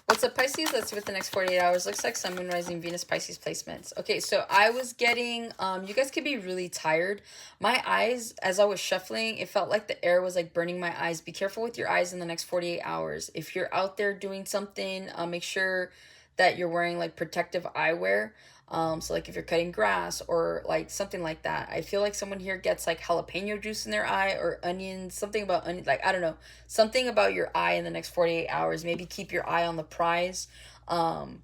What's up, Pisces? Let's see what the next 48 hours looks like. Sun, Moon, Rising, Venus, Pisces placements. Okay, so I was getting, you guys could be really tired. My eyes, as I was shuffling, it felt like the air was like burning my eyes. Be careful with your eyes in the next 48 hours. If you're out there doing something, make sure that you're wearing like protective eyewear. So like if you're cutting grass or like something like that, I feel like someone here gets like jalapeno juice in their eye or onions, something about onion, like I don't know, something about your eye in the next 48 hours. Maybe keep your eye on the prize. Um,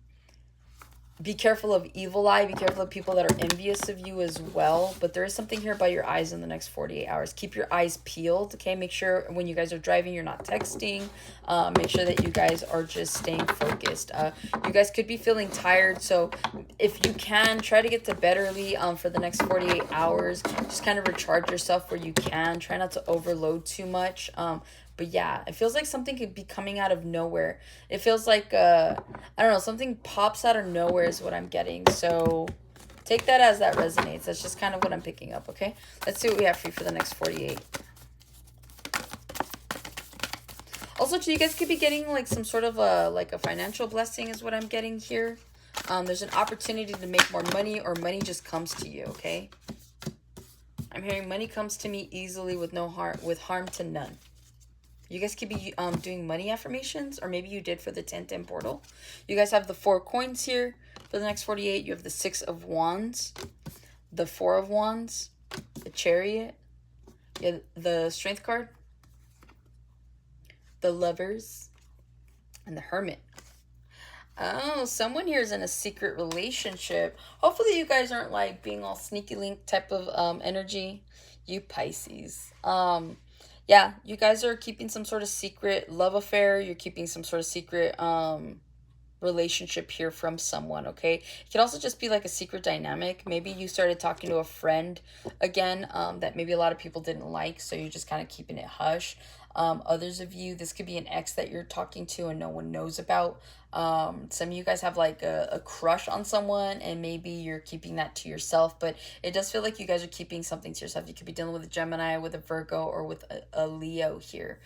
be careful of evil eye. Be careful of people that are envious of you as well. But there is something here about your eyes in the next 48 hours. Keep your eyes peeled, okay? Make sure when you guys are driving, you're not texting. Make sure that you guys are just staying focused. You guys could be feeling tired. So if you can, try to get to bed early for the next 48 hours. Just kind of recharge yourself where you can. Try not to overload too much. But yeah, it feels like something could be coming out of nowhere. It feels like I don't know, something pops out of nowhere is what I'm getting. So take that as that resonates. That's just kind of what I'm picking up, okay? Let's see what we have for you for the next 48. Also, you guys could be getting like some sort of a financial blessing is what I'm getting here. There's an opportunity to make more money, or money just comes to you, okay? I'm hearing money comes to me easily with no harm, with harm to none. You guys could be doing money affirmations, or maybe you did for the 1010 portal. You guys have the 4 coins here for the next 48. You have the 6 of Wands, the 4 of Wands, the Chariot, you have the Strength card, the Lovers, and the Hermit. Oh, someone here is in a secret relationship. Hopefully you guys aren't like being all sneaky link type of energy. You Pisces. Yeah, you guys are keeping some sort of secret love affair. You're keeping some sort of secret relationship here from someone, okay? It can also just be like a secret dynamic. Maybe you started talking to a friend again that maybe a lot of people didn't like, so you're just kind of keeping it hush. Others of you, this could be an ex that you're talking to and no one knows about. Some of you guys have like a crush on someone, and maybe you're keeping that to yourself, but it does feel like you guys are keeping something to yourself. You could be dealing with a Gemini, with a Virgo, or with a Leo here.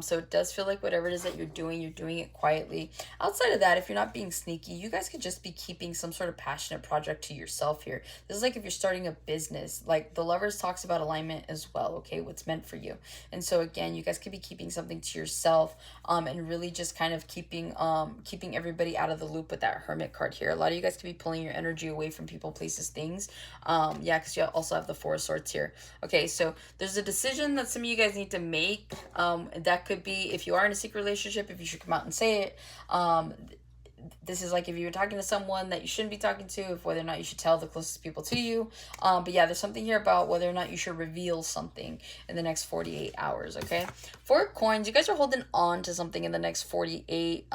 So it does feel like whatever it is that you're doing it quietly. Outside of that, if you're not being sneaky, you guys could just be keeping some sort of passionate project to yourself here. This is like if you're starting a business, like the Lovers talks about alignment as well, okay? What's meant for you. And so again, you guys could be keeping something to yourself, and really just kind of keeping everybody out of the loop with that Hermit card here. A lot of you guys could be pulling your energy away from people, places, things. Yeah, because you also have the 4 of Swords here. Okay, so there's a decision that some of you guys need to make. That could be if you are in a secret relationship, if you should come out and say it. This is like if you were talking to someone that you shouldn't be talking to, if whether or not you should tell the closest people to you. But yeah, there's something here about whether or not you should reveal something in the next 48 hours, okay? 4 coins, you guys are holding on to something in the next 48.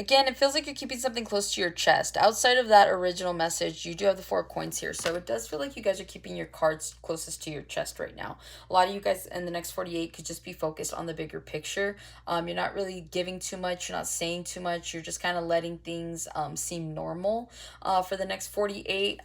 Again, it feels like you're keeping something close to your chest. Outside of that original message, you do have the 4 coins here. So it does feel like you guys are keeping your cards closest to your chest right now. A lot of you guys in the next 48 could just be focused on the bigger picture. You're not really giving too much. You're not saying too much. You're just kind of letting things seem normal. For the next 48,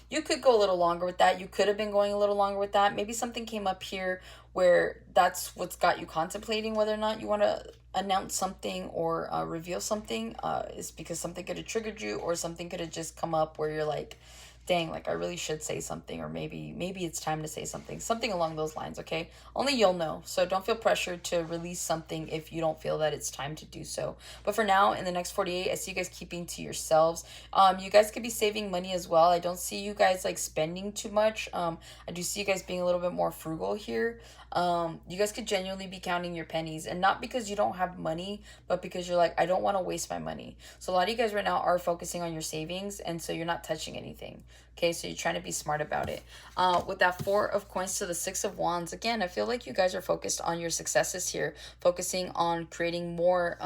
you could go a little longer with that. You could have been going a little longer with that. Maybe something came up here where that's what's got you contemplating whether or not you want to announce something or reveal something, is because something could have triggered you, or something could have just come up where you're like, dang, like I really should say something, or maybe it's time to say something along those lines, okay? Only you'll know. So don't feel pressured to release something if you don't feel that it's time to do so. But for now, in the next 48, I see you guys keeping to yourselves. You guys could be saving money as well. I don't see you guys like spending too much. I do see you guys being a little bit more frugal here. You guys could genuinely be counting your pennies, and not because you don't have money, but because you're like, I don't want to waste my money. So a lot of you guys right now are focusing on your savings, and so you're not touching anything. Okay, so you're trying to be smart about it. With that 4 of coins to the 6 of wands, again, I feel like you guys are focused on your successes here, focusing on creating more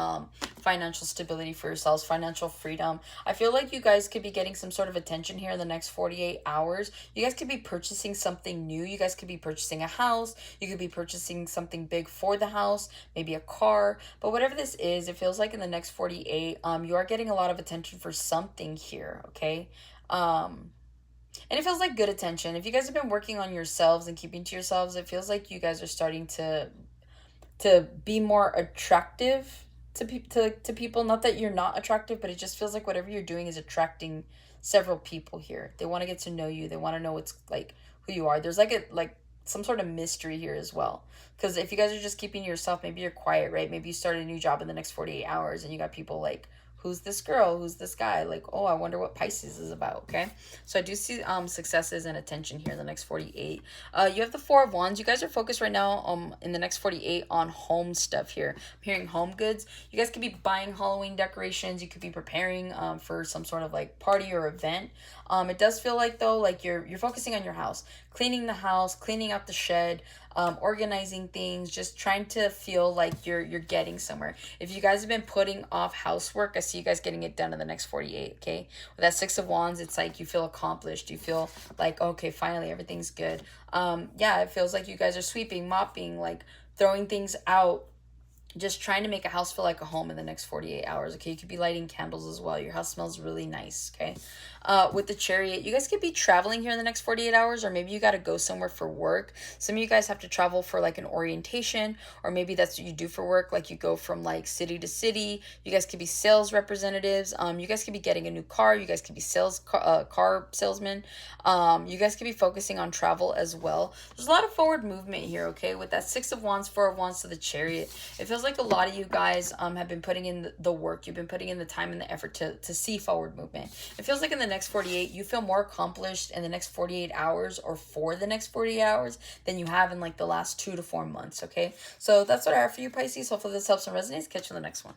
financial stability for yourselves, financial freedom. I feel like you guys could be getting some sort of attention here in the next 48 hours. You guys could be purchasing something new. You guys could be purchasing a house. You could be purchasing something big for the house, maybe a car. But whatever this is, it feels like in the next 48, you are getting a lot of attention for something here, okay? And it feels like good attention. If you guys have been working on yourselves and keeping to yourselves, it feels like you guys are starting to be more attractive to people. Not that you're not attractive, but it just feels like whatever you're doing is attracting several people here. They want to get to know you. They want to know what's like who you are. There's like a like some sort of mystery here as well. Because if you guys are just keeping to yourself, maybe you're quiet, right? Maybe you start a new job in the next 48 hours and you got people like, who's this girl? Who's this guy? Like, oh, I wonder what Pisces is about, okay? So I do see successes and attention here in the next 48. You have the Four of Wands. You guys are focused right now in the next 48 on home stuff here. I'm hearing home goods. You guys could be buying Halloween decorations. You could be preparing for some sort of like party or event. It does feel like though, like you're focusing on your house, cleaning the house, cleaning out the shed, organizing things, just trying to feel like you're getting somewhere. If you guys have been putting off housework, I see you guys getting it done in the next 48, okay? With that Six of Wands, it's like you feel accomplished. You feel like, okay, finally everything's good. Yeah, it feels like you guys are sweeping, mopping, like throwing things out, just trying to make a house feel like a home in the next 48 hours, okay? You could be lighting candles as well. Your house smells really nice, okay? With the Chariot, you guys could be traveling here in the next 48 hours, or maybe you got to go somewhere for work. Some of you guys have to travel for like an orientation, or maybe that's what you do for work. Like you go from like city to city. You guys could be sales representatives. You guys could be getting a new car. You guys could be car salesmen. You guys could be focusing on travel as well. There's a lot of forward movement here, okay? With that Six of Wands, Four of Wands to the Chariot, it feels like a lot of you guys have been putting in the work. You've been putting in the time and the effort to see forward movement. It feels like in the next 48, you feel more accomplished in the next 48 hours or for the next 48 hours than you have in like the last 2 to 4 months, okay? So that's what I have for you, Pisces. Hopefully this helps and resonates. Catch you in the next one.